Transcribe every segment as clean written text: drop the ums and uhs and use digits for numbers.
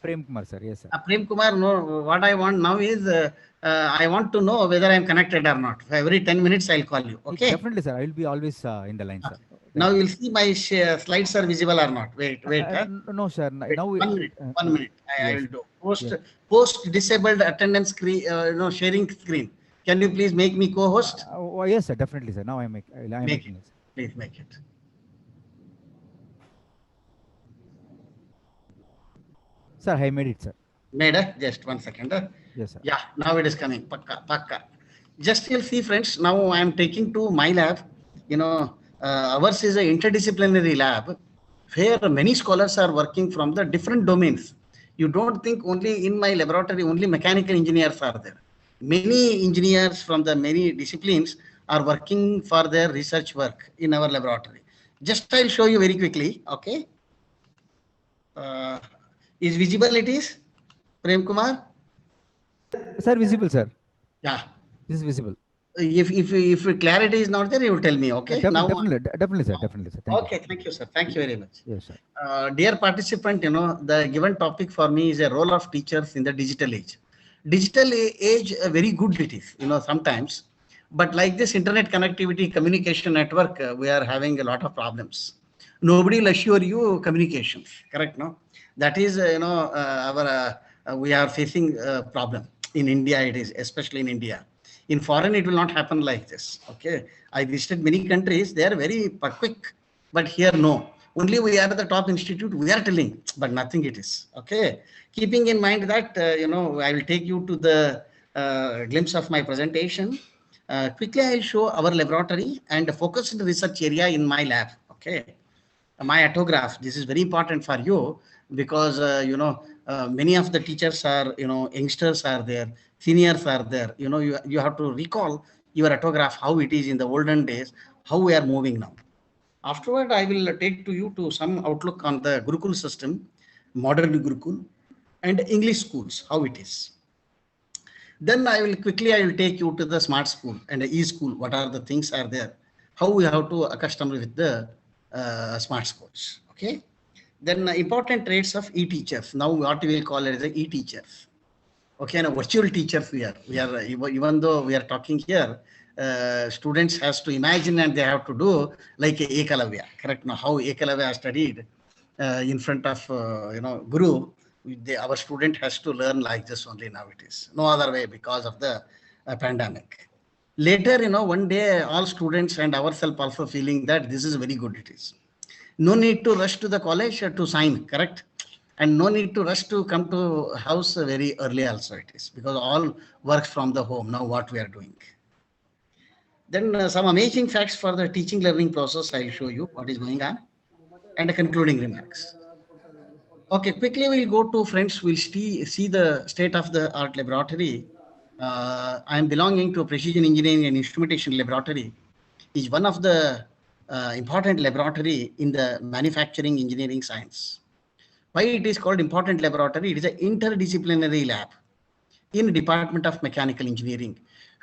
Prem Kumar, sir. Yes, sir. Prem Kumar, no, what I want now is I want to know whether I am connected or not. For every 10 minutes, I'll call you. Okay. Definitely, sir. I will be always in the line, sir. Now you'll see my slides are visible or not. Wait. No, sir. Wait, Now 1 minute. 1 minute. I yes. will do. Post disabled attendance screen. Sharing screen. Can you please make me co-host? Yes, sir. Definitely, sir. Now I'm making it. Please make it. Sir, I made it, sir. Made it? Just 1 second. Yes, sir. Yeah, now it is coming. Pakka. Just you'll see, friends. Now I am taking to my lab. Ours is an interdisciplinary lab where many scholars are working from the different domains. You don't think only in my laboratory, only mechanical engineers are there. Many engineers from the many disciplines are working for their research work in our laboratory. Just I'll show you very quickly. Okay. Is visible it is? Prem Kumar? Sir, visible, sir. Yeah. This is visible. If clarity is not there, you will tell me. Okay. Definitely, sir. Thank you, sir. Thank you very much. Yes, sir. Dear participant, the given topic for me is a role of teachers in the digital age. Digital age, very good it is, sometimes. But like this internet connectivity, communication network, we are having a lot of problems. Nobody will assure you communications, correct? No? That is, we are facing a problem. In India, it is, especially in India. In foreign, it will not happen like this. Okay. I visited many countries. They are very quick, but here, no. Only we are at the top institute. We are telling, but nothing it is. Okay. Keeping in mind that, I will take you to the glimpse of my presentation. Quickly, I will show our laboratory and focused research area in my lab. Okay. My autograph. This is very important for you because, many of the teachers are, youngsters are there, seniors are there. You have to recall your autograph, how it is in the olden days, how we are moving now. Afterward, I will take to you to some outlook on the Gurukul system, modern Gurukul, and English schools, how it is. Then I will take you to the smart school and the e-school. What are the things are there? How we have to accustom with the smart schools. Okay. Then important traits of e-teachers. Now what we will call it as the e-teachers. Okay, and virtual teachers we are even though we are talking here, students has to imagine and they have to do like Ekalavya. Correct? Now how Ekalavya studied in front of Guru, our student has to learn like this only now it is. No other way because of the pandemic. Later, one day all students and ourselves also feeling that this is very good it is. No need to rush to the college to sign, correct? And no need to rush to come to house very early also it is, because all works from the home now what we are doing. Then some amazing facts for the teaching learning process I'll show you what is going on and concluding remarks. Okay, quickly we'll go to friends, we'll see the state of the art laboratory. I am belonging to Precision Engineering and Instrumentation Laboratory. Is one of the important laboratory in the manufacturing engineering science. Why it is called important laboratory? It is an interdisciplinary lab in Department of Mechanical Engineering,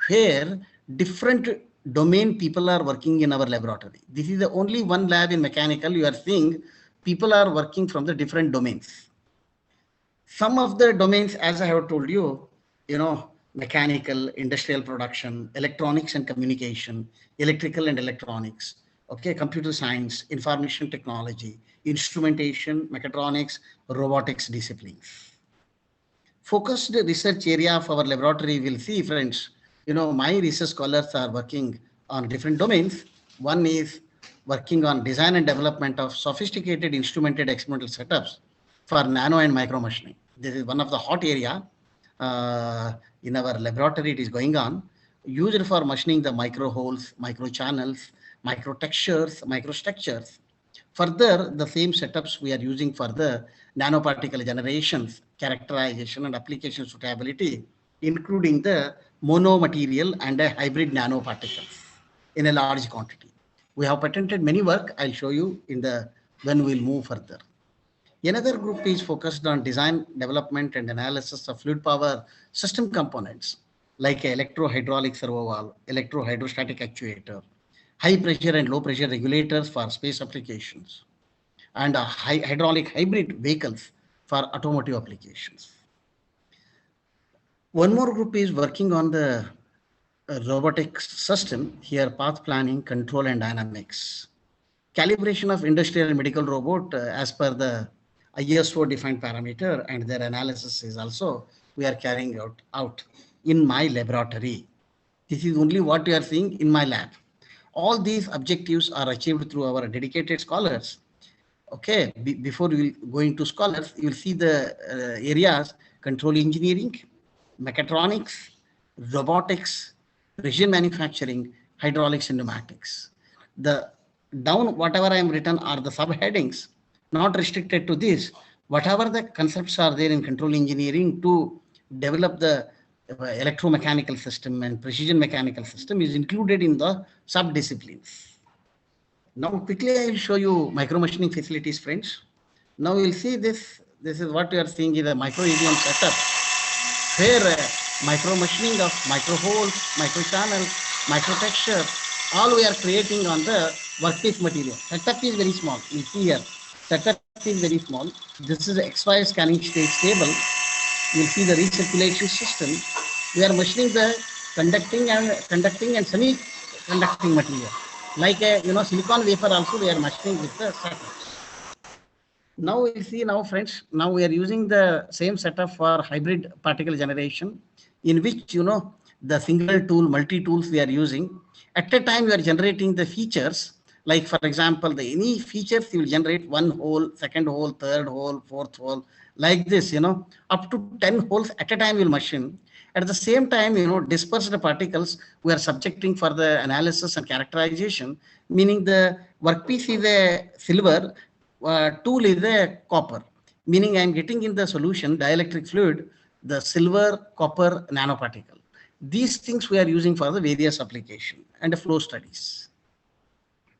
where different domain people are working in our laboratory. This is the only one lab in mechanical you are seeing people are working from the different domains. Some of the domains, as I have told you, mechanical, industrial production, electronics and communication, electrical and electronics, okay, computer science, information technology, instrumentation, mechatronics, robotics disciplines. Focused research area of our laboratory will see, friends, my research scholars are working on different domains. One is working on design and development of sophisticated instrumented experimental setups for nano and micro machining. This is one of the hot area in our laboratory. It is going on, used for machining the micro holes, micro channels, micro textures, microstructures. Further, the same setups we are using for the nanoparticle generations, characterization and application suitability, including the monomaterial and hybrid nanoparticles in a large quantity. We have patented many work. I'll show you when we'll move further. Another group is focused on design, development, and analysis of fluid power system components like electro-hydraulic servo valve, electro-hydrostatic actuator, high pressure and low pressure regulators for space applications, and hydraulic hybrid vehicles for automotive applications. One more group is working on the robotics system, here path planning, control and dynamics. Calibration of industrial and medical robot as per the ISO defined parameter, and their analysis is also we are carrying out in my laboratory. This is only what you are seeing in my lab. All these objectives are achieved through our dedicated scholars. Okay, before we go into scholars, you will see the areas: control engineering, mechatronics, robotics, precision manufacturing, hydraulics and pneumatics. The down whatever I am written are the subheadings, not restricted to this. Whatever the concepts are there in control engineering to develop the electromechanical system and precision mechanical system is included in the sub-disciplines. Now quickly I will show you micro machining facilities, friends. Now you will see this. This is what you are seeing is a micro EDM setup, where micro machining of micro holes, micro channels, micro texture, all we are creating on the workpiece material. Setup is very small. You see here, setup is very small. This is the XY scanning stage table. You will see the recirculation system. We are machining the conducting and semi-conducting material. Like a silicon wafer also we are machining with the setup. Now we see now friends, now we are using the same setup for hybrid particle generation, in which the single tool, multi tools we are using. At a time we are generating the features, like for example, any features you will generate one hole, second hole, third hole, fourth hole, like this, up to 10 holes at a time we will machine. At the same time, dispersed particles we are subjecting for the analysis and characterization, meaning the workpiece is a silver, tool is a copper, meaning I am getting in the solution dielectric fluid the silver copper nanoparticle. These things we are using for the various application and the flow studies.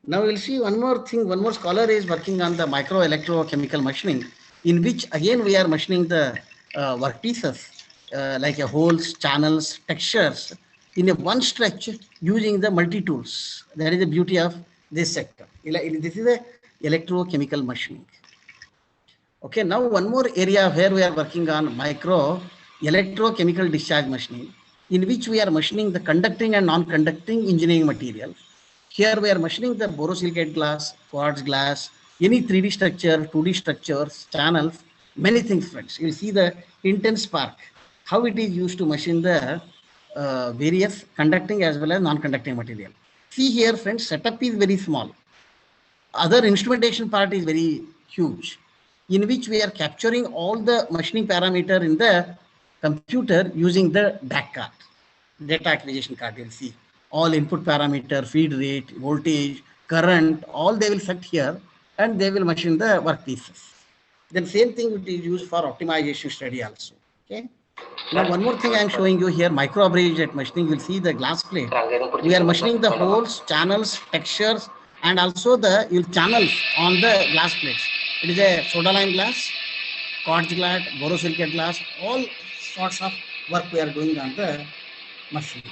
Now we'll see one more thing. One more scholar is working on the micro electrochemical machining, in which again we are machining the workpieces like holes, channels, textures in a one stretch using the multi tools. That is the beauty of this sector. This is a electrochemical machining. Okay, now one more area where we are working on micro electrochemical discharge machining, in which we are machining the conducting and non-conducting engineering material. Here we are machining the borosilicate glass, quartz glass, any 3D structure, 2D structures, channels, many things, friends. You will see the intense spark, how it is used to machine the various conducting as well as non-conducting material. See here, friends, setup is very small. Other instrumentation part is very huge, in which we are capturing all the machining parameter in the computer using the DAC card, data acquisition card. You'll see all input parameter, feed rate, voltage, current, all they will set here, and they will machine the workpieces. Then same thing it is used for optimization study also. Okay. Now one more thing I am showing you here, micro abrasion machining. You'll see the glass plate. We are machining the holes, channels, textures, and also the channels on the glass plates. It is a soda lime glass, quartz glass, borosilicate glass, all sorts of work we are doing on the machine.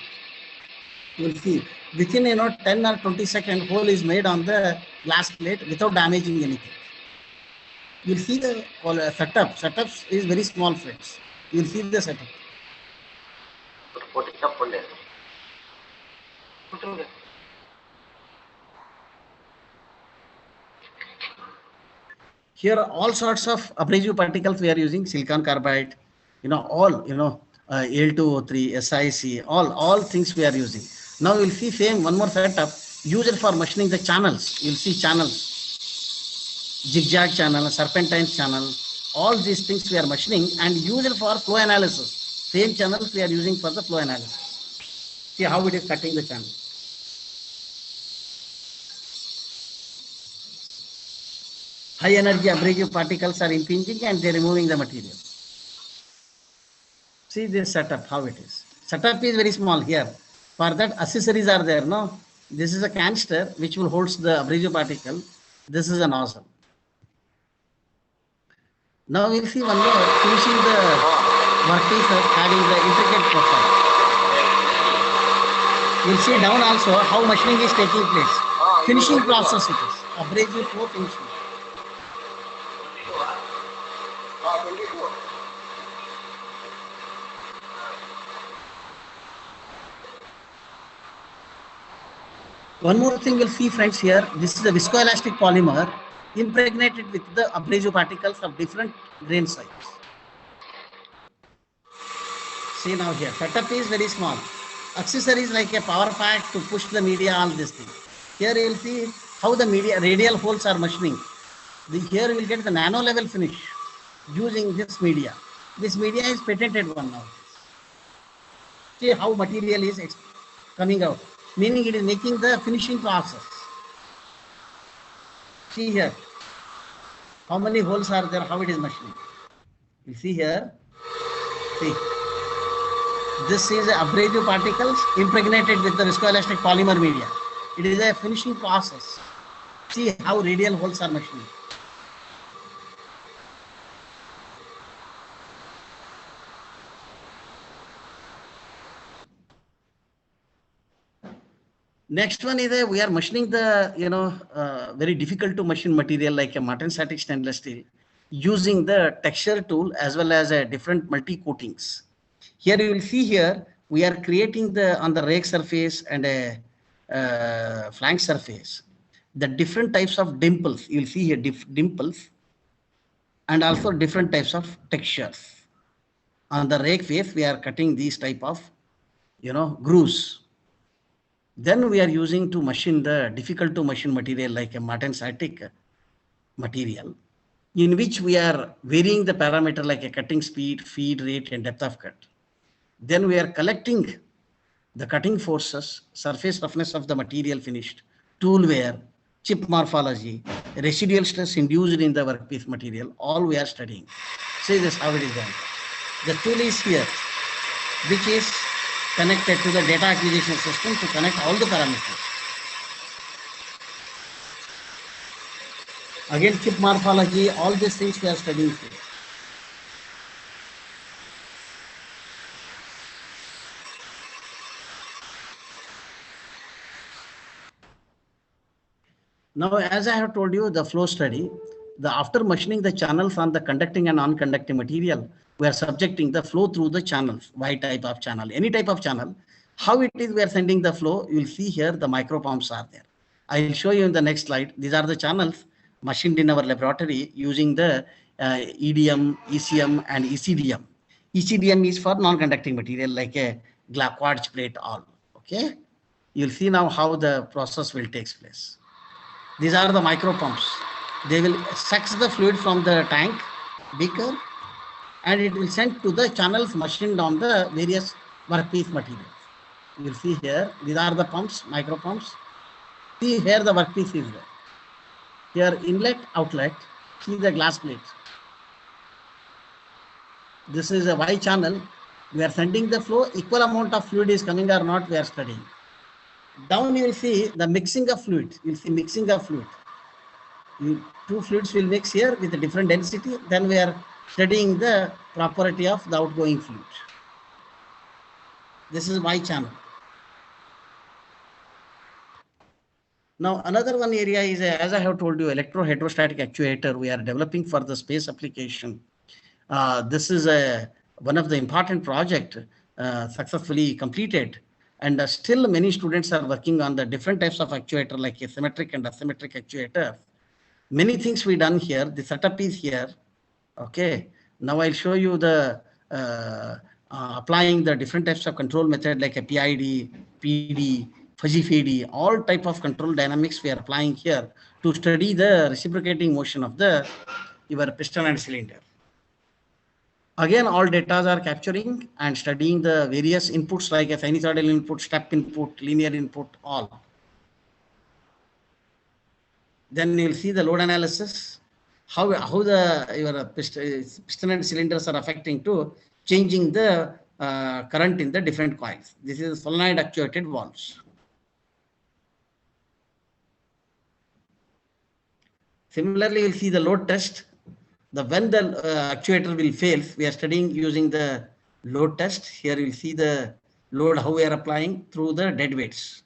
You will see within 10 or 20 second hole is made on the glass plate without damaging anything. You will see the setup. Setups is very small, friends. You will see the setup. Here all sorts of abrasive particles we are using, silicon carbide, all, Al2O3, SiC, all things we are using. Now you will see same one more setup used for machining the channels. You will see channels, zigzag channel, serpentine channel, all these things we are machining and used for flow analysis. Same channels we are using for the flow analysis. See how it is cutting the channel. High energy abrasive particles are impinging and they are removing the material. See this setup, how it is. Setup is very small here. For that accessories are there, no? This is a canister which will hold the abrasive particle. This is a nozzle. Now we'll see one more, finishing the workpieces having the intricate profile. We'll see down also how machining is taking place. Finishing process it is, abrasive flow finishing. One more thing we'll see, friends, here. This is a viscoelastic polymer impregnated with the abrasive particles of different grain size. See now here, setup is very small. Accessories like a power pack to push the media, all this thing. Here you will see how the media radial holes are machining. Here we will get the nano level finish using this media. This media is patented one now. See how material is coming out, meaning it is making the finishing process. See here, how many holes are there, how it is machining. You see here, see, this is abrasive particles impregnated with the viscoelastic polymer media. It is a finishing process. See how radial holes are machining. Next one is we are machining the very difficult to machine material like a martensitic stainless steel using the texture tool as well as a different multi coatings. Here you will see here we are creating the on the rake surface and a flank surface the different types of dimples. You will see here dimples and also different types of textures. On the rake face we are cutting these type of grooves. Then we are using to machine the difficult to machine material like a martensitic material, in which we are varying the parameter like a cutting speed, feed rate, and depth of cut. Then we are collecting the cutting forces, surface roughness of the material finished, tool wear, chip morphology, residual stress induced in the workpiece material, all we are studying. See this how it is done. The tool is here, which is connected to the data acquisition system to connect all the parameters. Again, chip morphology, all these things we are studying here. Now, as I have told you, the flow study, after machining the channels on the conducting and non-conducting material, we are subjecting the flow through the channels, Y type of channel, any type of channel. How it is we are sending the flow, you will see here the micro pumps are there. I will show you in the next slide. These are the channels machined in our laboratory using the EDM, ECM and ECDM. ECDM is for non-conducting material like a quartz plate all. Okay. You'll see now how the process will take place. These are the micro pumps. They will suck the fluid from the tank, beaker, and it will send to the channels machined on the various workpiece materials. You will see here, these are the pumps, micro pumps. See here the workpiece is there. Here inlet, outlet, see the glass plate. This is a Y channel. We are sending the flow, equal amount of fluid is coming or not, we are studying. Down you will see the mixing of fluid. You will see mixing of fluid. Two fluids will mix here with a different density. Then we are studying the property of the outgoing fluid. This is Y channel. Now another one area is, as I have told you, electrohydrostatic actuator we are developing for the space application. This is one of the important project successfully completed. And still many students are working on the different types of actuator like a symmetric and asymmetric actuator. Many things we done here. The setup is here. Okay. Now I'll show you the applying the different types of control method like a PID, PD, fuzzy feedy, all type of control dynamics we are applying here to study the reciprocating motion of your piston and cylinder. Again, all data are capturing and studying the various inputs like a sinusoidal input, step input, linear input, all. Then you'll see the load analysis, how your piston and cylinders are affecting to changing the current in the different coils. This is solenoid actuated valves. Similarly, you'll see the load test. When the actuator will fail, we are studying using the load test. Here you will see the load, how we are applying through the dead weights.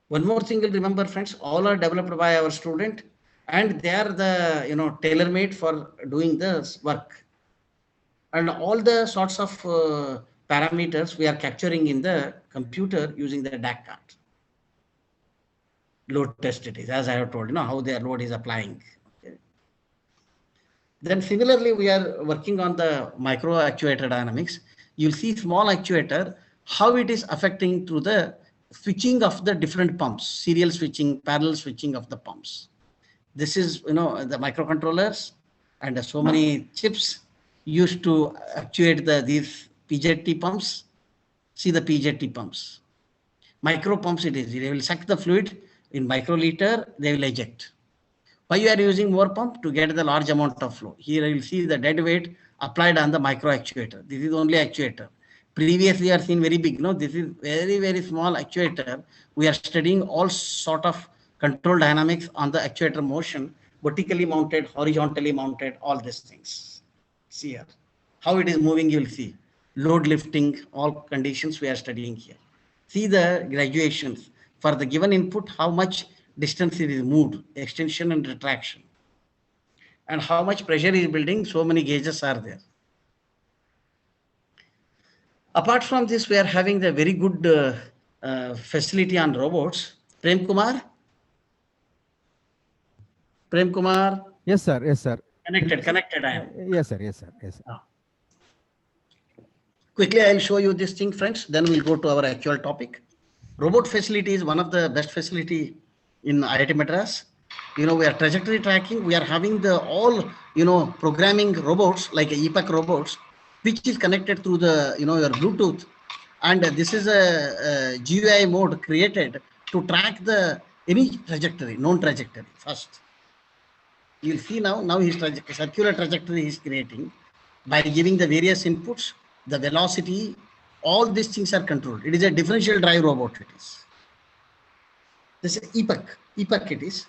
One more thing you'll remember, friends, all are developed by our student and they are the tailor-made for doing this work. And all the sorts of parameters we are capturing in the computer using the DAC card. Load test it is, as I have told, how their load is applying. Okay. Then similarly, we are working on the micro actuator dynamics. You'll see small actuator, how it is affecting through the switching of the different pumps, serial switching, parallel switching of the pumps. This is, the microcontrollers and so many chips used to actuate these PJT pumps. See the PJT pumps. Micro pumps it is. They will suck the fluid in microliter, they will eject. Why you are using more pump? To get the large amount of flow. Here you will see the dead weight applied on the micro actuator. This is only actuator. Previously, you are seen very big. No, this is very, very small actuator. We are studying all sort of control dynamics on the actuator motion, vertically mounted, horizontally mounted, all these things. See here. How it is moving, you will see. Load lifting, all conditions we are studying here. See the graduations. For the given input, how much distance it is moved, extension and retraction. And how much pressure is building, so many gauges are there. Apart from this, we are having the very good facility on robots. Prem Kumar? Prem Kumar? Yes, sir. Yes, sir. Connected I am. Yes, sir. Yes, sir. Yes, sir. Quickly, I'll show you this thing, friends. Then we'll go to our actual topic. Robot facility is one of the best facility in IIT Madras. We are trajectory tracking. We are having the all, programming robots like EPAC robots, which is connected through the, your Bluetooth. And this is a GUI mode created to track any trajectory, known trajectory first. You'll see now his circular trajectory is creating by giving the various inputs, the velocity, all these things are controlled. It is a differential drive robot. It is. This is EPAC. EPAC it is.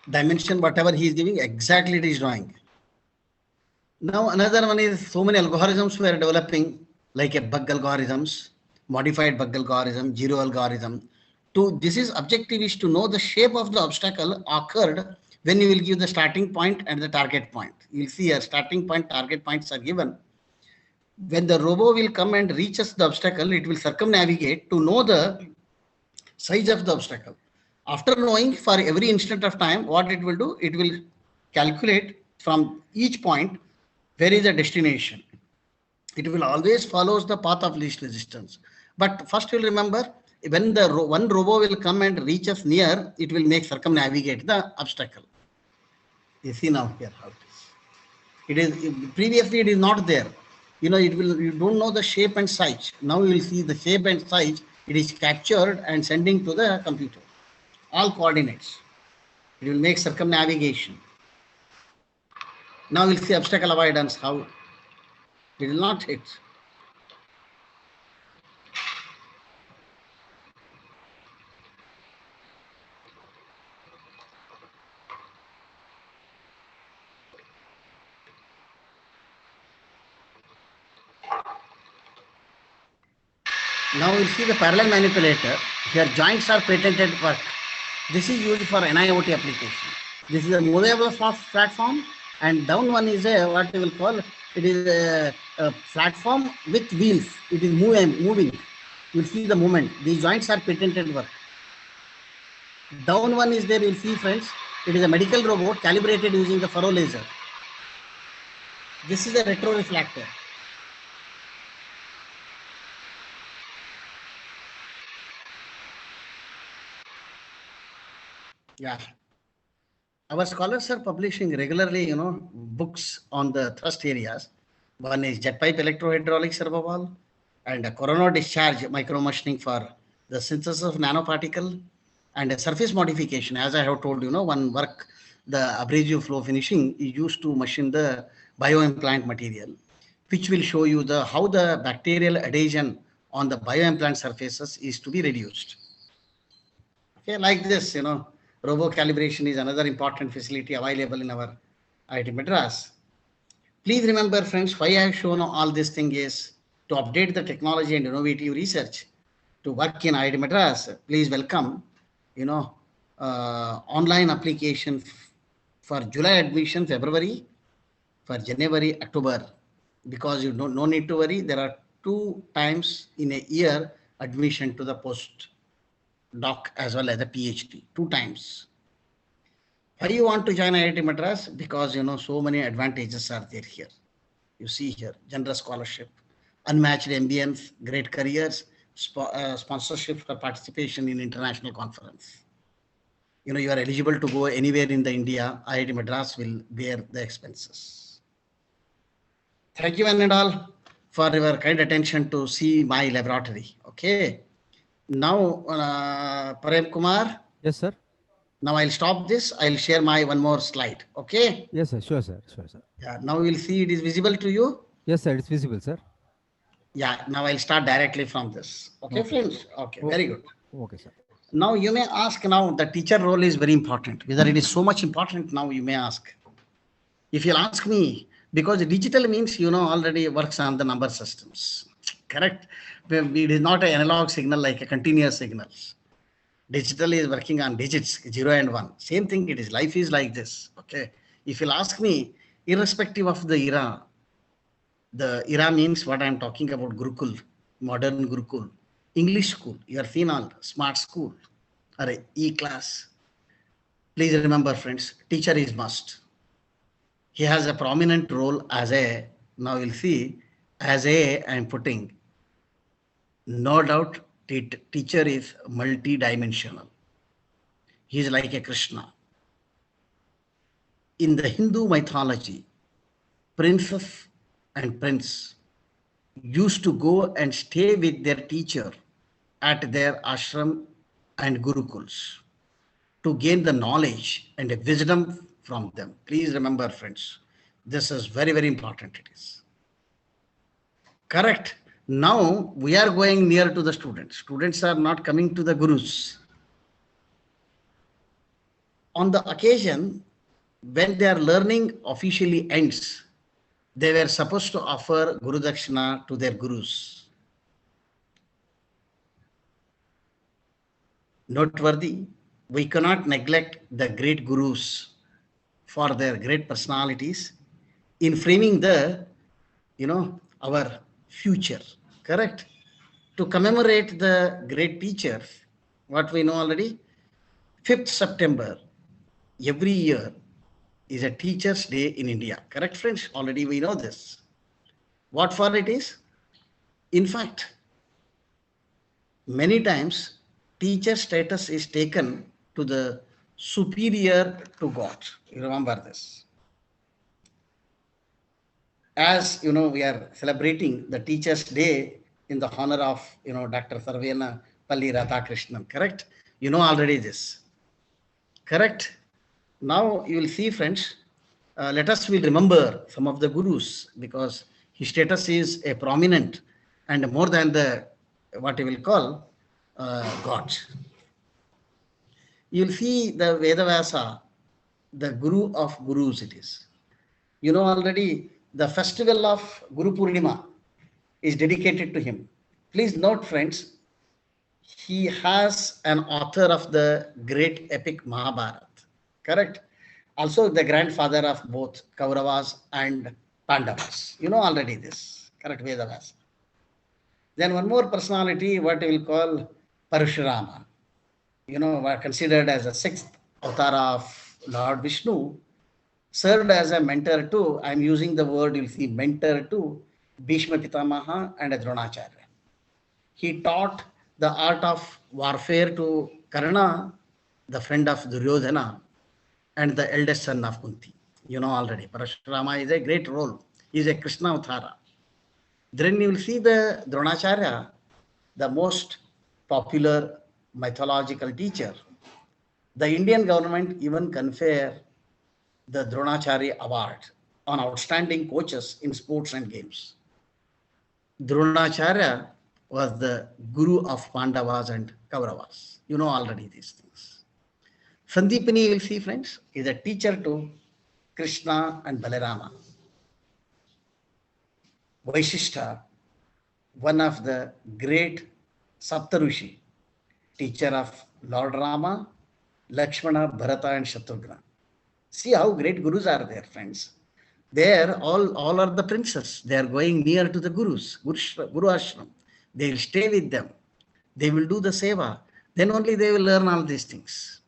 Dimension, whatever he is giving, exactly it is drawing. Now another one is so many algorithms we are developing, like a bug algorithms, modified bug algorithm, zero algorithm. This is objective is to know the shape of the obstacle occurred when you will give the starting point and the target point. You'll see here starting point, target points are given. When the robo will come and reaches the obstacle, it will circumnavigate to know the size of the obstacle. After knowing for every instant of time, what it will do, it will calculate from each point where is the destination. It will always follows the path of least resistance. But first you'll remember, when the one robo will come and reaches near, it will make circumnavigate the obstacle. You see now here how it is. It is previously it is not there. You don't know the shape and size. Now you will see the shape and size. It is captured and sending to the computer. All coordinates. It will make circumnavigation. Now we'll see obstacle avoidance, how it will not hit. Now we'll see the parallel manipulator. Here joints are patented work. This is used for NIoT application. This is a movable platform, and down one is a what we will call, it is a platform with wheels. It is moving. You will see the movement. These joints are patented work. Down one is there, you will see, friends. It is a medical robot calibrated using the furrow laser. This is a retroreflector. Yeah. Our scholars are publishing regularly, books on the thrust areas. One is jet pipe electrohydraulic servo valve and a coronal discharge micromachining for the synthesis of nanoparticle and a surface modification. As I have told one work, the abrasive flow finishing is used to machine the bioimplant material, which will show you how the bacterial adhesion on the bioimplant surfaces is to be reduced. Okay, like this, robo calibration is another important facility available in our IIT Madras. Please remember, friends, why I have shown all this thing is to update the technology and innovative research to work in IIT Madras. Please welcome, online application for July admission, February, for January, October, because you don't no need to worry. There are 2 times in a year admission to the post-doc as well as the PhD, 2 times. Why you want to join IIT Madras? Because so many advantages are there here. You see here, generous scholarship, unmatched ambience, great careers, sponsorship for participation in international conference. You are eligible to go anywhere in the India. IIT Madras will bear the expenses. Thank you one and all for your kind attention to see my laboratory. Okay. Now, Prem Kumar. Yes, sir. Now I'll stop this. I'll share my one more slide. Okay. Yes, sir. Sure, sir. Sure, sir. Yeah. Now we'll see it is visible to you. Yes, sir. It's visible, sir. Yeah. Now I'll start directly from this. Okay, friends. Okay. Very good. Okay, sir. Now you may ask, now the teacher role is very important. Whether it is so much important now, you may ask. If you'll ask me, because digital means, already works on the number systems. Correct? It is not an analog signal like a continuous signals. Digital is working on digits, 0 and 1. Same thing it is. Life is like this. Okay. If you'll ask me, irrespective of the era means what I'm talking about, Gurukul, modern Gurukul, English school, your final smart school, or E-class. Please remember, friends, teacher is must. He has a prominent role as a, now you'll see, as a, I'm putting, no doubt, teacher is multi-dimensional. He is like a Krishna. In the Hindu mythology, princess and prince used to go and stay with their teacher at their ashram and gurukuls to gain the knowledge and the wisdom from them. Please remember, friends, this is very, very important. It is correct. Now we are going near to the students. Students are not coming to the gurus. On the occasion when their learning officially ends, they were supposed to offer Guru Dakshina to their gurus. Noteworthy, we cannot neglect the great gurus for their great personalities in framing the, our future. Correct? To commemorate the great teachers, what we know already, 5th September, every year is a Teachers' Day in India. Correct, friends? Already we know this. What for it is? In fact, many times teacher status is taken to the superior to God. You remember this. As you know, we are celebrating the Teachers' Day in the honor of, Dr. Sarvena Palli Radhakrishnan. Correct? You know already this. Correct? Now you will see, friends, let us will remember some of the gurus, because his status is a prominent and more than the, what you will call, God. You will see the Vedavasa, the guru of gurus it is. You know already the festival of Guru Purnima is dedicated to him. Please note, friends, he has an author of the great epic Mahabharata. Correct? Also the grandfather of both Kauravas and Pandavas. You know already this. Correct, Vedavasa. Then one more personality, what we will call Parashurama. Considered as a 6th avatar of Lord Vishnu, served as a mentor to, I am using the word, you'll see, mentor to Bhishma Pitamaha and Dronacharya. He taught the art of warfare to Karna, the friend of Duryodhana, and the eldest son of Kunti. You know already, Parashurama is a great role. He is a Krishna Avtara. Then you will see the Dronacharya, the most popular mythological teacher. The Indian government even confer the Dronacharya Award on outstanding coaches in sports and games. Dronacharya was the guru of Pandavas and Kauravas. You know already these things. Sandipani, you will see, friends, is a teacher to Krishna and Balarama. Vaishishta, one of the great Saptarushi, teacher of Lord Rama, Lakshmana, Bharata, and Shatrughna. See how great gurus are there, friends. There, all are the princes. They are going near to the gurus, Guru Ashram. They will stay with them. They will do the seva. Then only they will learn all these things.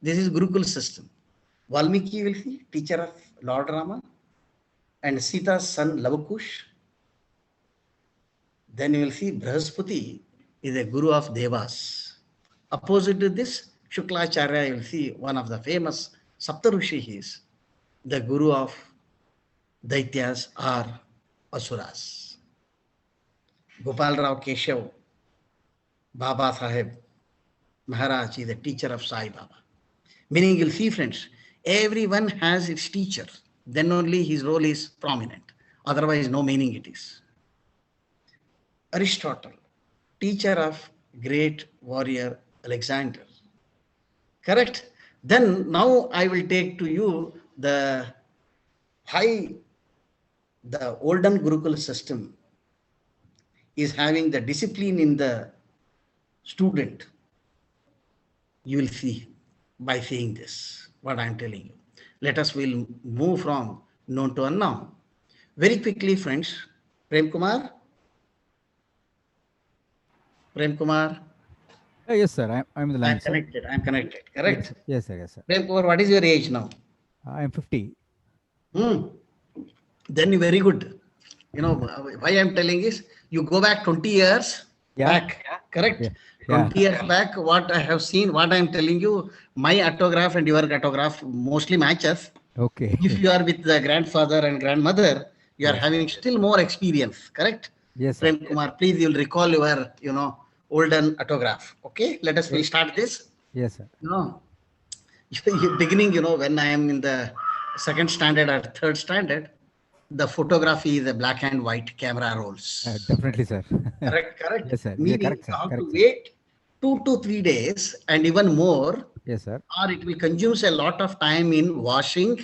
This is Gurukul system. Valmiki will be teacher of Lord Rama and Sita's son Lavakush. Then you will see Brahaspati is a guru of Devas. Opposite to this, Shuklacharya, you will see one of the famous Saptarushi, he is the guru of Daityas or Asuras. Gopal Rao Keshav, Baba Sahib Maharaj is the teacher of Sai Baba. Meaning you'll see, friends, everyone has its teacher. Then only his role is prominent. Otherwise, no meaning it is. Aristotle, teacher of great warrior Alexander. Correct? Then now I will take to you the olden Gurukul system is having the discipline in the student. You will see by seeing this, what I am telling you. Let us will move from known to unknown. Very quickly, friends. Prem Kumar? Prem Kumar? Yes, sir. I'm in the line, sir. I'm connected. Correct? Yes, sir. Yes, sir. Prem Kumar, what is your age now? I'm 50. Then you very good. You know, why I'm telling is, you go back 20 years back, correct? Yeah. 20 years back, what I have seen, what I'm telling you, my autograph and your autograph mostly matches. Okay. If you are with the grandfather and grandmother, you are having still more experience, correct? Yes, sir. Prem Kumar, please, you'll recall your, olden autograph. Okay, let us start this. Yes, sir. Beginning, when I am in the second standard or third standard, the photography is a black and white camera rolls. Definitely, sir. Correct. Yes, sir. Meaning, Correct, sir. you have Correct, to sir. wait 2 to 3 days and even more, Yes, sir. or it will consume a lot of time in washing,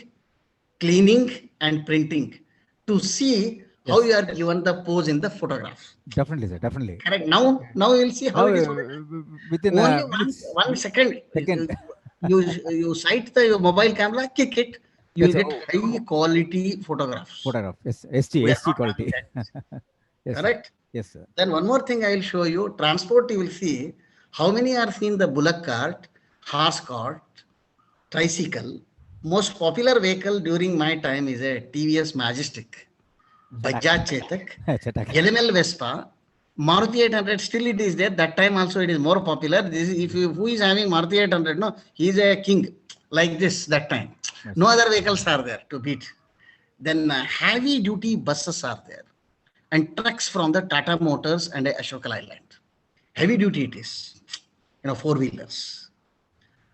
cleaning, and printing to see how you are given the pose in the photograph. Definitely, sir. Definitely. Correct. Now you will see how it is. Within Only minutes. 1 second. Second. You sight the mobile camera, kick it. You will Yes, get high quality photographs. Photograph. Yes. ST quality. Yes, Correct. Sir. Yes, sir. Then one more thing I will show you. Transport, you will see how many are seen the bullock cart, horse cart, tricycle. Most popular vehicle during my time is a TVS Majestic, Bajaj Chetak, Chetak. LML Vespa, Maruti 800. Still it is there. That time also it is more popular. This is, who is having Maruti 800? No, he is a king like this that time. Yes. No other vehicles are there to beat. Then heavy duty buses are there, and trucks from the Tata Motors and Ashoka Leyland. Heavy duty it is, 4-wheelers.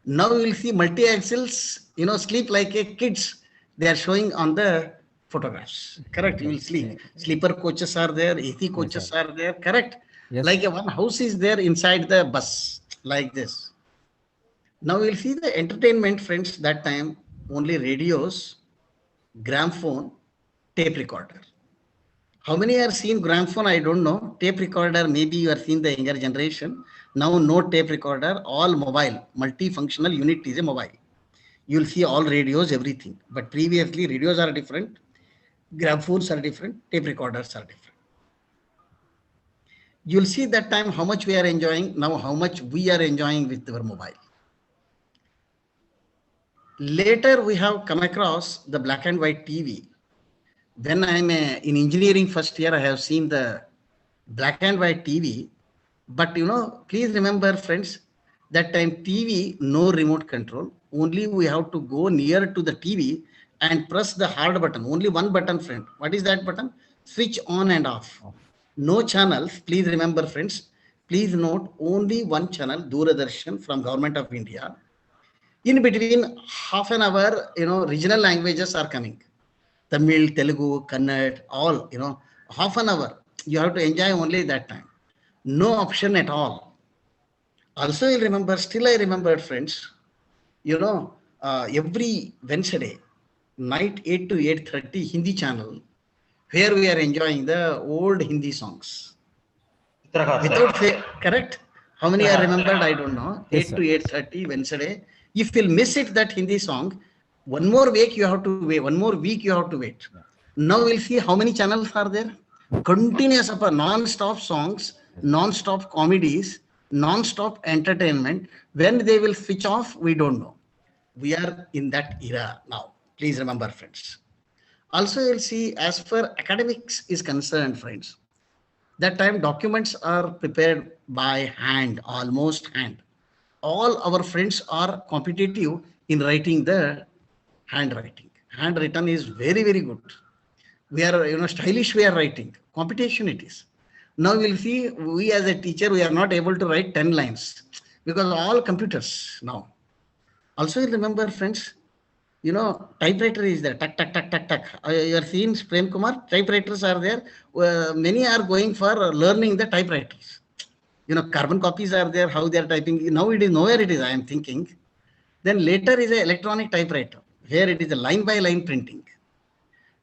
Now you will see multi-axles, sleep like a kids. They are showing on the photographs. Correct. You will sleep. Sleeper coaches are there. AC coaches are there. Correct. Yes. Like one house is there inside the bus, like this. Now we will see the entertainment, friends. That time only radios, gramophone, tape recorder. How many are seen gramophone? I don't know. Tape recorder, maybe you are seeing the younger generation. Now no tape recorder, all mobile, multifunctional unit is a mobile. You will see all radios, everything. But previously radios are different, gramophones are different, tape recorders are different. You will see that time how much we are enjoying, now how much we are enjoying with our mobile. Later we have come across the black and white TV. When I am in engineering first year, I have seen the black and white TV. But please remember, friends, that time TV, no remote control. Only we have to go near to the TV and press the hard button. Only one button, friend. What is that button? Switch on and off. No channels. Please remember, friends. Please note, only one channel, Doordarshan from Government of India. In between half an hour, regional languages are coming. Tamil, Telugu, Kannada, all, half an hour. You have to enjoy only that time. No option at all. Also, you'll remember, still I remember, friends, every Wednesday night 8 to 8:30 Hindi channel, where we are enjoying the old Hindi songs. Without correct? How many are remembered? I don't know. Yes, 8 to 8:30 Wednesday. If you'll miss it, that Hindi song, one more week you have to wait. One more week you have to wait. Now we'll see how many channels are there. Continuous non-stop songs, non-stop comedies, non-stop entertainment. When they will switch off, we don't know. We are in that era now. Please remember, friends. Also, you'll see, as far academics is concerned, friends, that time documents are prepared by hand, almost hand. All our friends are competitive in writing the handwriting. Handwritten is very, very good. We are, stylish we are writing. Competition it is. Now we'll see, we as a teacher, we are not able to write 10 lines because all computers now. Also, you remember, friends, typewriter is there. Tuck, tuck, tuck, tuck, tuck. You are seeing Prem Kumar, typewriters are there. Many are going for learning the typewriters. Carbon copies are there, how they are typing. Now it is nowhere it is, I am thinking. Then later is an electronic typewriter. Here it is a line by line printing.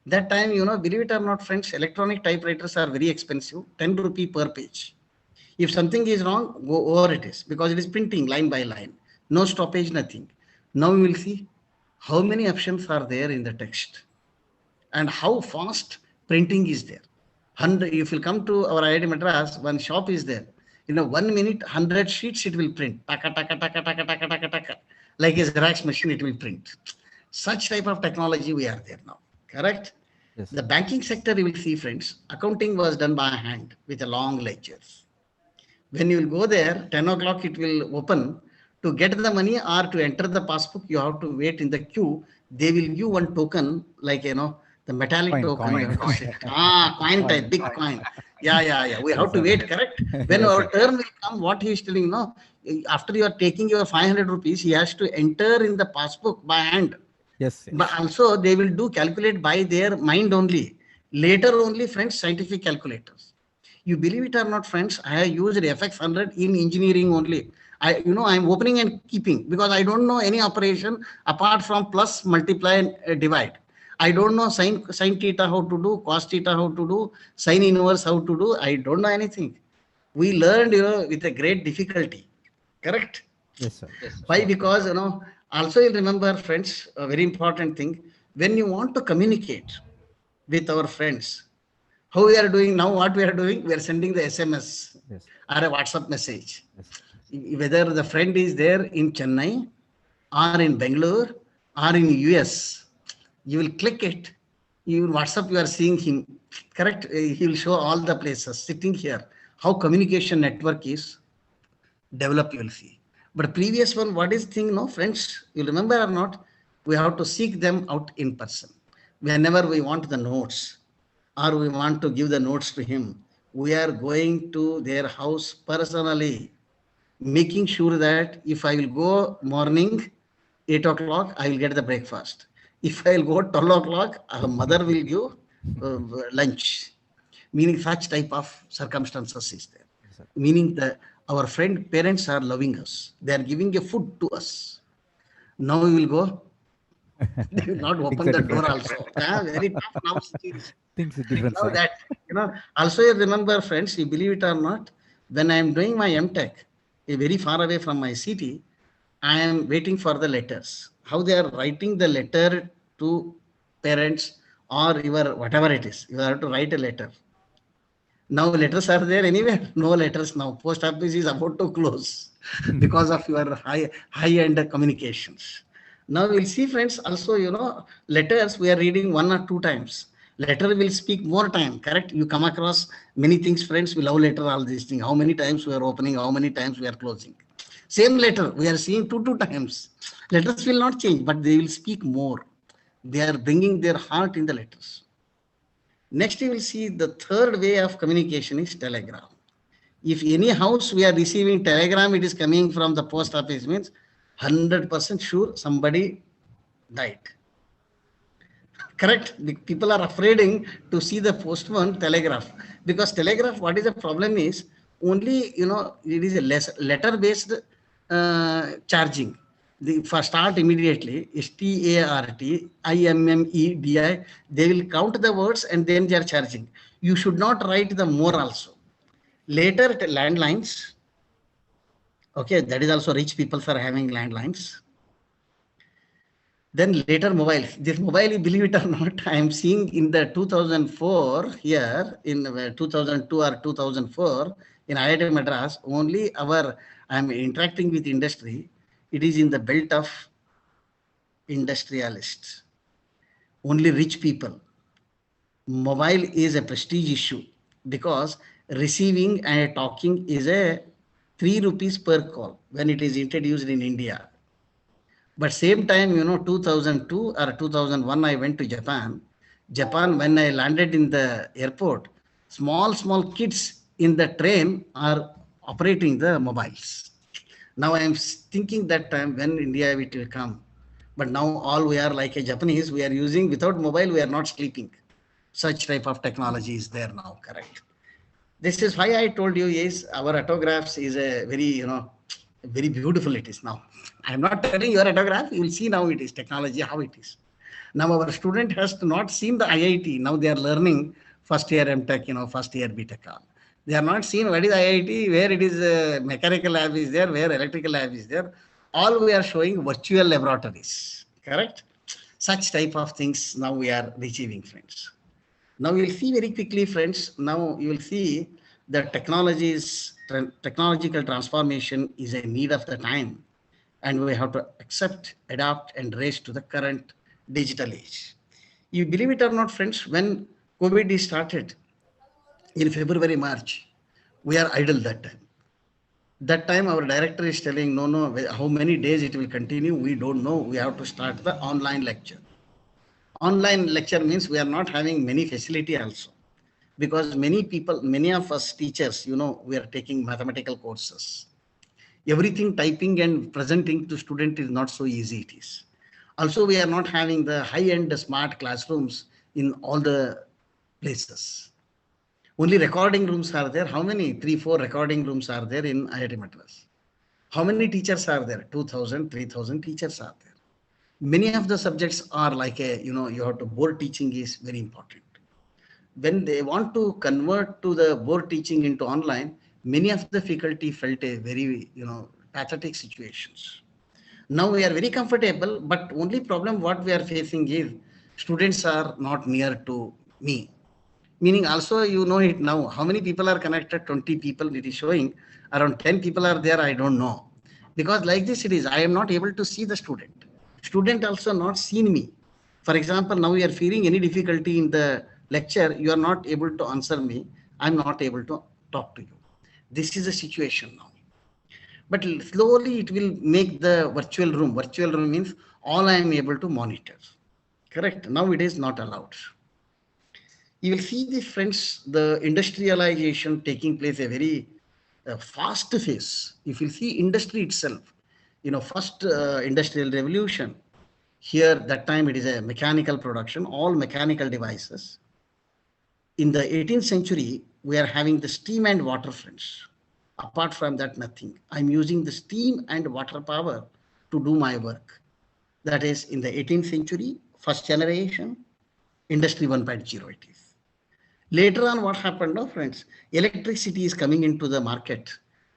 That time, believe it or not, friends, electronic typewriters are very expensive, 10 rupee per page. If something is wrong, go over it is, because it is printing line by line. No stoppage, nothing. Now we will see how many options are there in the text and how fast printing is there. If you come to our IIT Madras, one shop is there. 1 minute, 100 sheets it will print. Taka, taka, taka, taka, taka, taka, taka. Like a Xerox machine, it will print. Such type of technology we are there now. Correct? Yes. The banking sector, you will see, friends, accounting was done by hand with a long ledgers. When you will go there, 10 o'clock it will open. To get the money or to enter the passbook, you have to wait in the queue. They will give one token, like, the metallic token. Coin type, big coin. Yeah. We have to wait, correct? When our turn will come, what he is telling, after you are taking your 500 rupees, he has to enter in the passbook by hand. Yes. But also they will do calculate by their mind only. Later only, friends, scientific calculators. You believe it or not, friends, I have used FX100 in engineering only. I'm opening and keeping because I don't know any operation apart from plus, multiply, and divide. I don't know sine theta how to do, cos theta how to do, sine inverse how to do. I don't know anything. We learned, with a great difficulty. Correct? Yes, sir. Why? Because, also you'll remember, friends, a very important thing. When you want to communicate with our friends, how we are doing now, what we are doing, we are sending the SMS or a WhatsApp message. Yes. Whether the friend is there in Chennai or in Bangalore or in US, you will click it. You will WhatsApp, you are seeing him. Correct? He will show all the places sitting here. How communication network is developed, you will see. But previous one, what is thing, friends, you remember or not, we have to seek them out in person. Whenever we want the notes or we want to give the notes to him, we are going to their house personally, making sure that if I will go morning, 8 o'clock, I will get the breakfast. If I will go 12 o'clock, our mother will give lunch. Meaning such type of circumstances is there. Yes, meaning that our friend parents are loving us. They are giving a food to us. Now we will go. They will not open the door also. Very tough now. Things are different. Now that, also you remember, friends, you believe it or not, when I am doing my MTech, very far away from my city, I am waiting for the letters. How they are writing the letter to parents or your whatever it is. You have to write a letter. Now letters are there anywhere? No letters now. Post office is about to close because of your high-end communications. Now we'll see, friends, also, letters we are reading 1 or 2 times. Letter will speak more time, correct? You come across many things, friends, we love letter, all these things. How many times we are opening, how many times we are closing. Same letter, we are seeing 2 times. Letters will not change, but they will speak more. They are bringing their heart in the letters. Next, you will see the third way of communication is telegram. If any house we are receiving telegram, it is coming from the post office, means 100% sure somebody died. Correct? The people are afraid to see the postman telegraph, because telegraph, what is the problem is, only, it is a less letter-based charging. For start immediately, START, IMMEDI, they will count the words and then they are charging. You should not write the more also. Later, landlines. Okay, that is also rich people are having landlines. Then later mobiles. This mobile, believe it or not, I am seeing in the 2004 here, in 2002 or 2004, in IIT Madras, only I am interacting with industry. It is in the belt of industrialists. Only rich people. Mobile is a prestige issue because receiving and talking is a 3 rupees per call when it is introduced in India. But same time, 2002 or 2001, I went to Japan. Japan, when I landed in the airport, small kids in the train are operating the mobiles. Now I am thinking that time when India it will come. But now all we are like a Japanese, we are using without mobile, we are not sleeping. Such type of technology is there now, correct? This is why I told you is our autographs is a very, very beautiful it is now. I'm not telling your autograph, you will see now it is technology, how it is. Now our student has not seen the IIT. Now they are learning first year MTech, first year BTech. They are not seen what is IIT, where it is mechanical lab is there, where electrical lab is there. All we are showing virtual laboratories, correct? Such type of things now we are receiving, friends. Now you will see very quickly, friends. Now you will see the technological transformation is a need of the time. And we have to accept, adapt, and race to the current digital age. You believe it or not, friends, when COVID started in February, March, we are idle that time. That time our director is telling, no, how many days it will continue, we don't know. We have to start the online lecture. Online lecture means we are not having many facility also. Because many of us teachers, we are taking mathematical courses. Everything typing and presenting to student is not so easy it is. Also, we are not having the high-end smart classrooms in all the places. Only recording rooms are there. How many? 3-4 recording rooms are there in IIT Madras. How many teachers are there? 2,000, 3,000 teachers are there. Many of the subjects are like you have to board teaching is very important. When they want to convert to the board teaching into online, many of the faculty felt a very, pathetic situations. Now we are very comfortable, but only problem what we are facing is students are not near to me. Meaning also, it now, how many people are connected? 20 people, it is showing. Around 10 people are there, I don't know. Because like this it is, I am not able to see the student. Student also not seen me. For example, now you are feeling any difficulty in the lecture, you are not able to answer me. I'm not able to talk to you. This is the situation now. But slowly it will make the virtual room. Virtual room means all I am able to monitor. Correct? Now it is not allowed. You will see the friends, the industrialization taking place a very fast phase. If you see industry itself, first industrial revolution, here that time it is a mechanical production, all mechanical devices. In the 18th century, we are having the steam and water, friends. Apart from that, nothing. I'm using the steam and water power to do my work. That is in the 18th century, first generation, industry 1.0 it is. Later on, what happened, friends? Electricity is coming into the market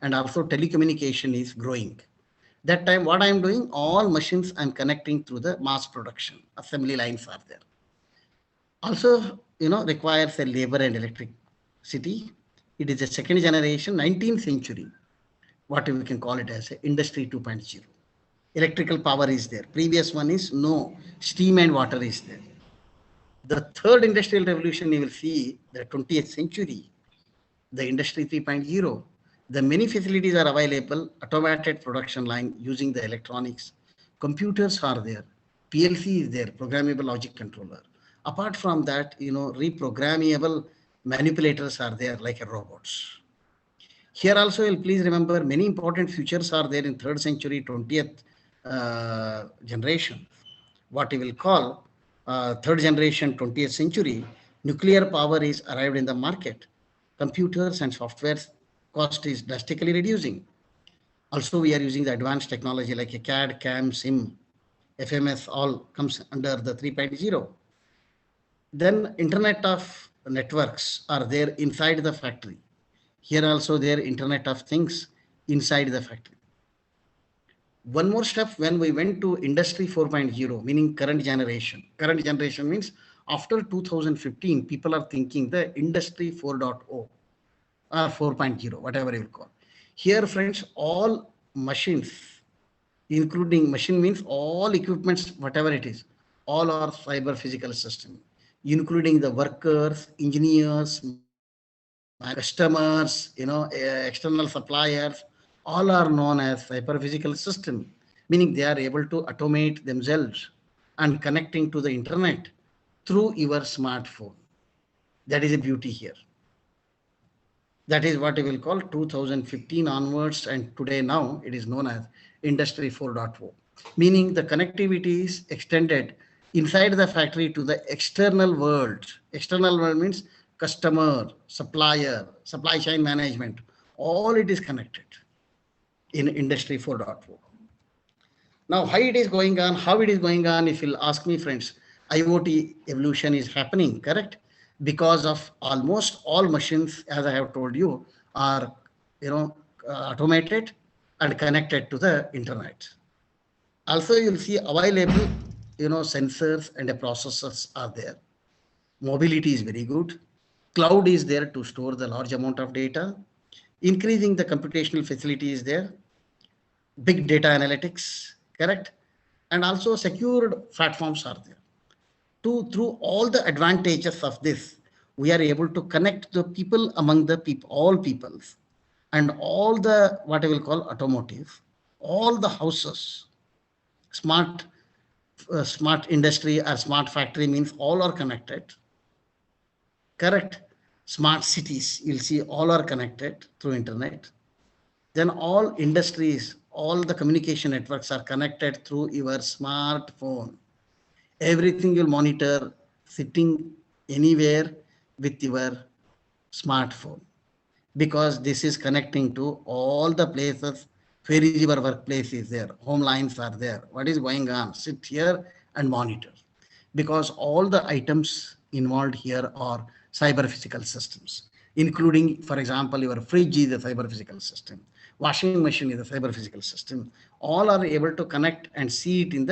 and also telecommunication is growing. That time, what I'm doing, all machines I'm connecting through the mass production. Assembly lines are there. Also, requires a labor and electricity. It is a second generation, 19th century, what we can call it as a industry 2.0. Electrical power is there. Previous one is no, steam and water is there. The third industrial revolution, you will see the 20th century, the industry 3.0. The many facilities are available, automated production line using the electronics. Computers are there. PLC is there, programmable logic controller. Apart from that, reprogrammable manipulators are there like robots. Here also, you'll please remember many important features are there in 3rd century, 20th generation. What we will call 3rd generation, 20th century, nuclear power is arrived in the market. Computers and softwares cost is drastically reducing. Also, we are using the advanced technology like a CAD, CAM, SIM, FMS, all comes under the 3.0. Then Internet of Networks are there inside the factory. Here also there Internet of Things inside the factory. One more step, when we went to Industry 4.0, meaning current generation. Current generation means after 2015, people are thinking the Industry 4.0 or 4.0, whatever you call. Here, friends, all machines, including machine means all equipments, whatever it is, all are cyber physical system, including the workers, engineers, customers, external suppliers, all are known as cyber physical system, meaning they are able to automate themselves and connecting to the internet through your smartphone. That is a beauty here. That is what we will call 2015 onwards, and today now it is known as Industry 4.0, meaning the connectivity is extended inside the factory to the external world. External world means customer, supplier, supply chain management, all it is connected in Industry 4.0. Now, how it is going on, if you'll ask me, friends, IoT evolution is happening, correct? Because of almost all machines, as I have told you, are automated and connected to the internet. Also, you'll see available sensors and the processors are there. Mobility is very good. Cloud is there to store the large amount of data. Increasing the computational facility is there. Big data analytics, correct? And also secured platforms are there. Through all the advantages of this, we are able to connect the people among the people, all peoples, and all the, what I will call automotive, all the houses, smart industry or smart factory means all are connected, correct? Smart cities, you'll see all are connected through internet. Then all industries, all the communication networks are connected through your smartphone. Everything you'll monitor sitting anywhere with your smartphone, because this is connecting to all the places. Where is your workplace is there, home lines are there, what is going on, sit here and monitor, because all the items involved here are cyber physical systems, including, for example, your fridge is a cyber physical system, washing machine is a cyber physical system. All are able to connect and see it in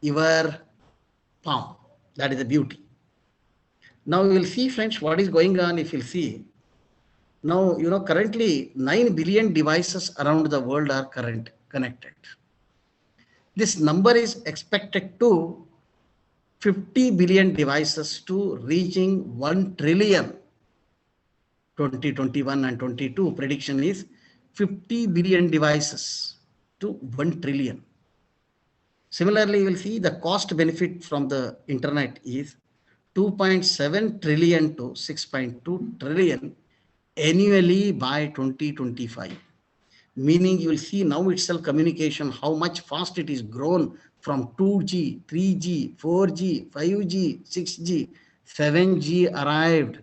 your palm. That is the beauty. Now you will see, friends, what is going on. If you'll see, now, currently 9 billion devices around the world are connected. This number is expected to 50 billion devices to reaching 1 trillion. 2021 and 22 prediction is 50 billion devices to 1 trillion. Similarly, you will see the cost benefit from the internet is 2.7 trillion to 6.2 trillion annually by 2025. Meaning you will see now itself communication, how much fast it is grown from 2G, 3G, 4G, 5G, 6G, 7G arrived,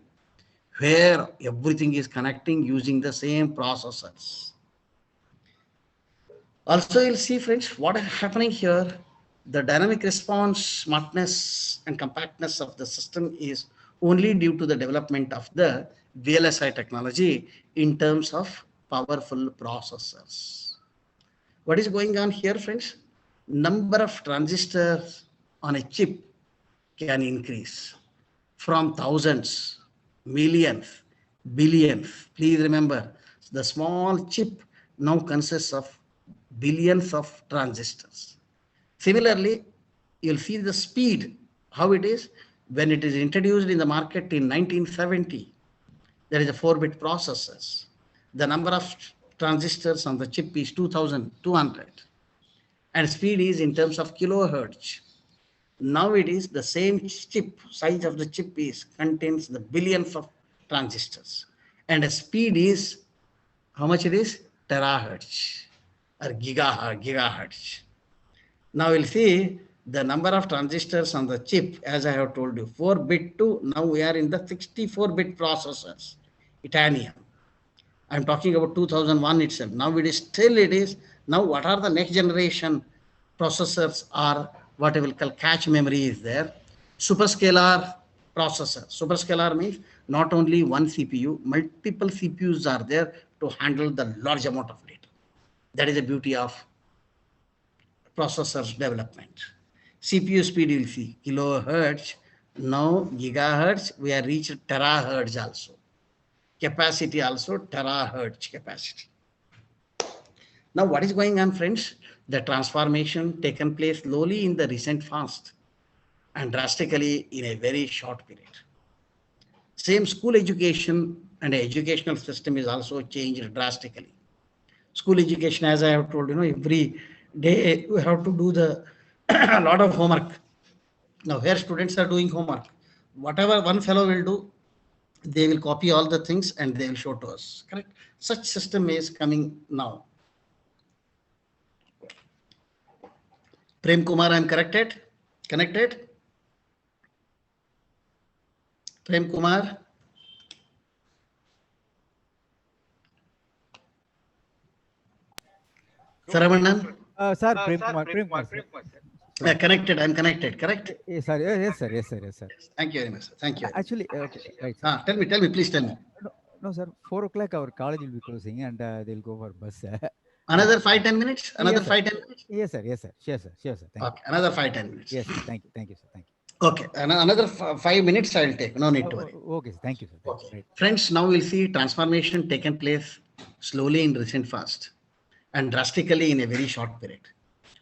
where everything is connecting using the same processors. Also, you'll see, friends, what is happening here. The dynamic response, smartness, and compactness of the system is only due to the development of the VLSI technology in terms of powerful processors. What is going on here, friends? Number of transistors on a chip can increase from thousands, millions, billions. Please remember, the small chip now consists of billions of transistors. Similarly, you'll see the speed, how it is. When it is introduced in the market in 1970, there is a 4-bit processors. The number of transistors on the chip is 2200, and speed is in terms of kilohertz. Now it is the same chip, size of the chip contains the billions of transistors, and the speed is, how much it is? Terahertz or gigahertz. Now we'll see the number of transistors on the chip, as I have told you, 4-bit to now we are in the 64-bit processors, Itanium. I'm talking about 2001 itself. Now it is. Now what are the next generation processors are what I will call cache memory is there. Superscalar processor. Superscalar means not only one CPU, multiple CPUs are there to handle the large amount of data. That is the beauty of processors development. CPU speed you will see kilohertz. Now gigahertz, we are reached terahertz also. Capacity also terahertz capacity. Now what is going on, friends? The transformation taken place slowly in the recent past and drastically in a very short period. Same school education and educational system is also changed drastically. School education, as I have told, every day we have to do a lot of homework. Now here students are doing homework. Whatever one fellow will do, they will copy all the things and they will show to us. Correct? Such system is coming now. Prem Kumar, I'm connected. Prem Kumar. Saravanan. Sir, Prem Kumar, sir. Connected. I'm connected. Correct? Yes, sir. Yes, sir. Thank you very much, sir. Thank you. Actually, okay, right. Tell me. Please tell me. No, sir. 4 o'clock our college will be closing and they'll go for bus. Another 5-10 minutes. Another yes, 5-10 minutes. Yes, sir. Sure, sir. Thank okay. Another 5-10 minutes. Yes, sir. Thank you, sir. Thank you. Okay. Another 5 minutes I'll take. No need to worry. Okay, sir. Thank you, sir. Okay. Right. Friends, now we'll see transformation taken place slowly in recent past and drastically in a very short period.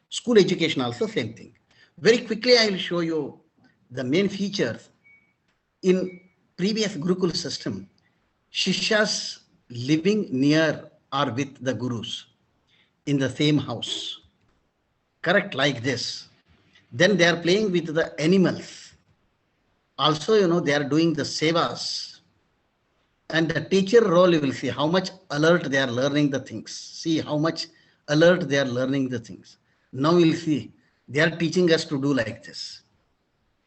School education also same thing. Very quickly, I will show you the main features. In previous Gurukul system, Shishyas living near or with the Gurus in the same house. Correct, like this. Then they are playing with the animals. Also, they are doing the sevas. And the teacher role, you will see how much alert they are learning the things. See how much alert they are learning the things. Now you will see they are teaching us to do like this.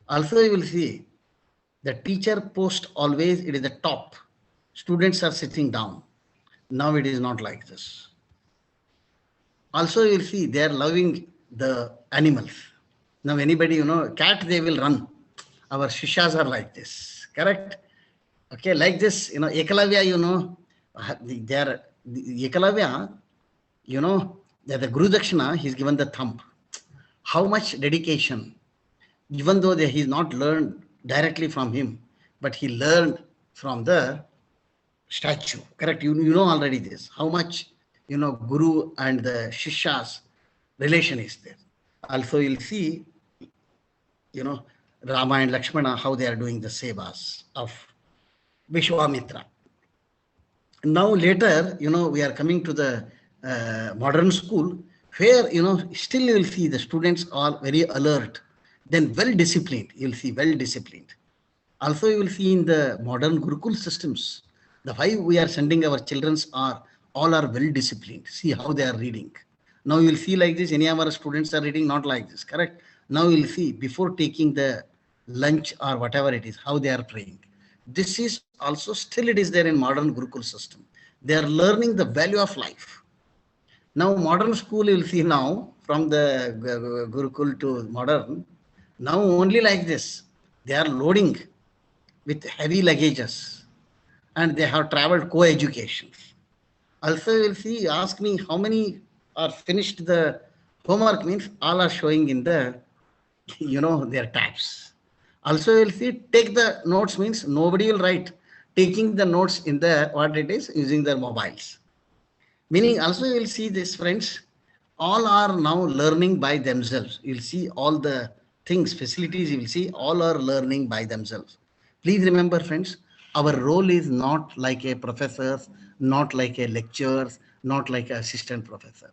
Also, you will see the teacher post always, it is the top. Students are sitting down. Now it is not like this. Also, you will see they are loving the animals. Now anybody, cat, they will run. Our Shishyas are like this. Correct? Okay, like this, Ekalavya, they are, Ekalavya, the Guru Dakshina, he's given the thumb. How much dedication, even though he's not learned directly from him, but he learned from the statue. Correct? You know already this. How much, Guru and the Shishyas relation is there. Also, you'll see, Rama and Lakshmana, how they are doing the sevas of Vishwamitra. Now later, we are coming to the modern school where, still you will see the students are very alert, then well-disciplined. You will see well-disciplined. Also, you will see in the modern Gurukul systems, the why we are sending our children all are well-disciplined. See how they are reading. Now you will see like this, any of our students are reading not like this, correct? Now you will see before taking the lunch or whatever it is, how they are praying. This is also still it is there in modern Gurukul system. They are learning the value of life. Now modern school you will see now from the Gurukul to modern, now only like this. They are loading with heavy luggages and they have traveled co-education. Also you will see, ask me how many are finished the homework means all are showing in the, their tabs. Also you will see take the notes means nobody will write. Taking the notes in the, what it is, using their mobiles. Meaning also you will see this, friends, all are now learning by themselves. You will see all the things, facilities, you will see all are learning by themselves. Please remember, friends, our role is not like a professor, not like a lecturer, not like an assistant professor.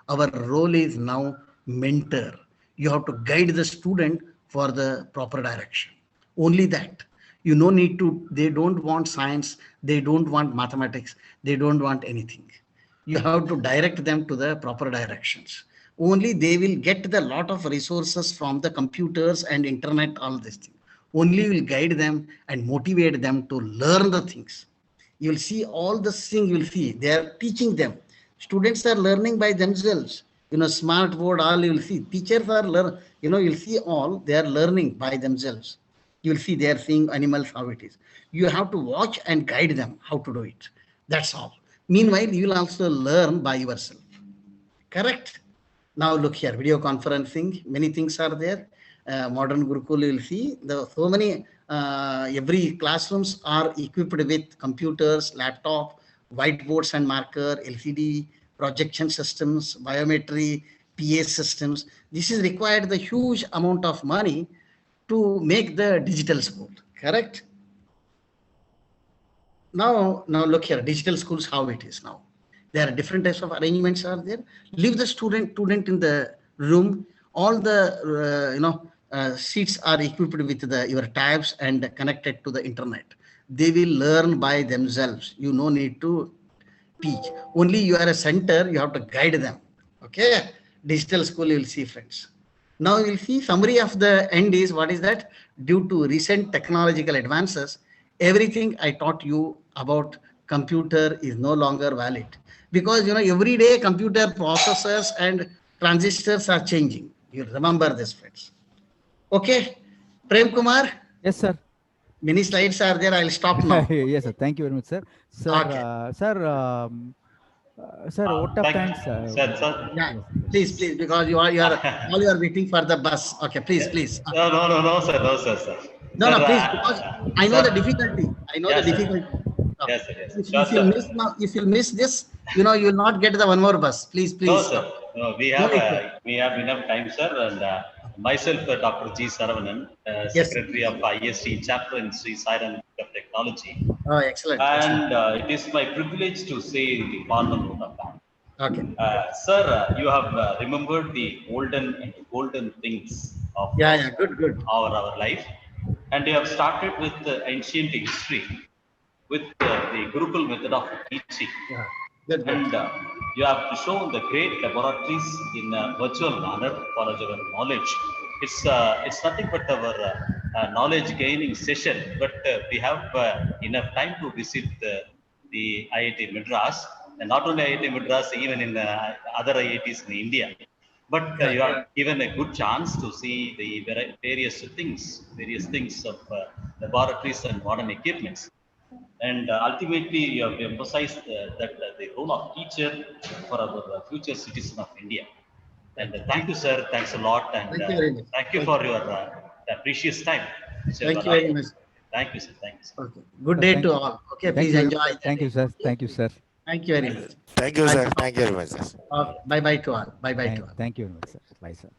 Our role is now mentor. You have to guide the student for the proper direction. Only that. You no need to, they don't want science, they don't want mathematics, they don't want anything. You have to direct them to the proper directions. Only they will get the lot of resources from the computers and internet, all this thing. Only will guide them and motivate them to learn the things. You will see all the things, you will see. They are teaching them. Students are learning by themselves. Smart board, all you will see. Teachers are you'll see all, they are learning by themselves. You will see they are seeing animals, how it is. You have to watch and guide them how to do it. That's all. Meanwhile, you will also learn by yourself. Correct? Now look here, video conferencing, many things are there. Modern Gurukul, you will see so many, every classrooms are equipped with computers, laptop, whiteboards and marker, LCD, projection systems, biometry, PA systems. This is required the huge amount of money to make the digital school. Correct? Now look here, digital schools, how it is now. There are different types of arrangements are there. Leave the student in the room. All the seats are equipped with your tabs and connected to the internet. They will learn by themselves. You no need to teach. Only you are a center. You have to guide them. Okay. Digital school, you will see, friends. Now you will see summary of the end is what is that? Due to recent technological advances, everything I taught you about computer is no longer valid. Because every day computer processors and transistors are changing. You remember this, friends. Okay, Prem Kumar. Yes, sir. Many slides are there. I'll stop now. Yes, sir. Thank you very much, sir. Sir, Okay. Sir, what of thanks? Sir. Yeah, please, because you are waiting for the bus. Okay, please. No, sir. No, sir. No, please, because I know the difficulty. Yes, the difficulty. Yes, sir. Yes. If you miss this, you will not get the one more bus. Please. No, sir. No, we have enough time, sir. And myself, Dr. G. Saravanan, Secretary of IST Chapter in Sri Sai Ram of Technology. Oh, excellent. And it is my privilege to say the Parliament of that. Okay. Sir, you have remembered the golden things of good. our life. And you have started with the ancient history, with the Gurukul method of teaching. Yeah. Good. And you have shown the great laboratories in a virtual manner for our knowledge. It's nothing but our knowledge gaining session, but we have enough time to visit the IIT Madras, and not only IIT Madras, even in other IITs in India. But you are given a good chance to see the various things of laboratories and modern equipments. And ultimately, you have emphasized that the role of teacher for our future citizen of India. And thank you, sir. Thanks a lot. And thank you very much. Thank you for your precious time. Thank you very much. Thank you, sir. Okay. Good day to all. Okay, please enjoy. Thank you, sir. Thank you, sir. Thank you very much. Thank you, sir. Thank you very much, sir. Bye-bye to all. Bye-bye to all. Thank you very much, sir. Bye, sir.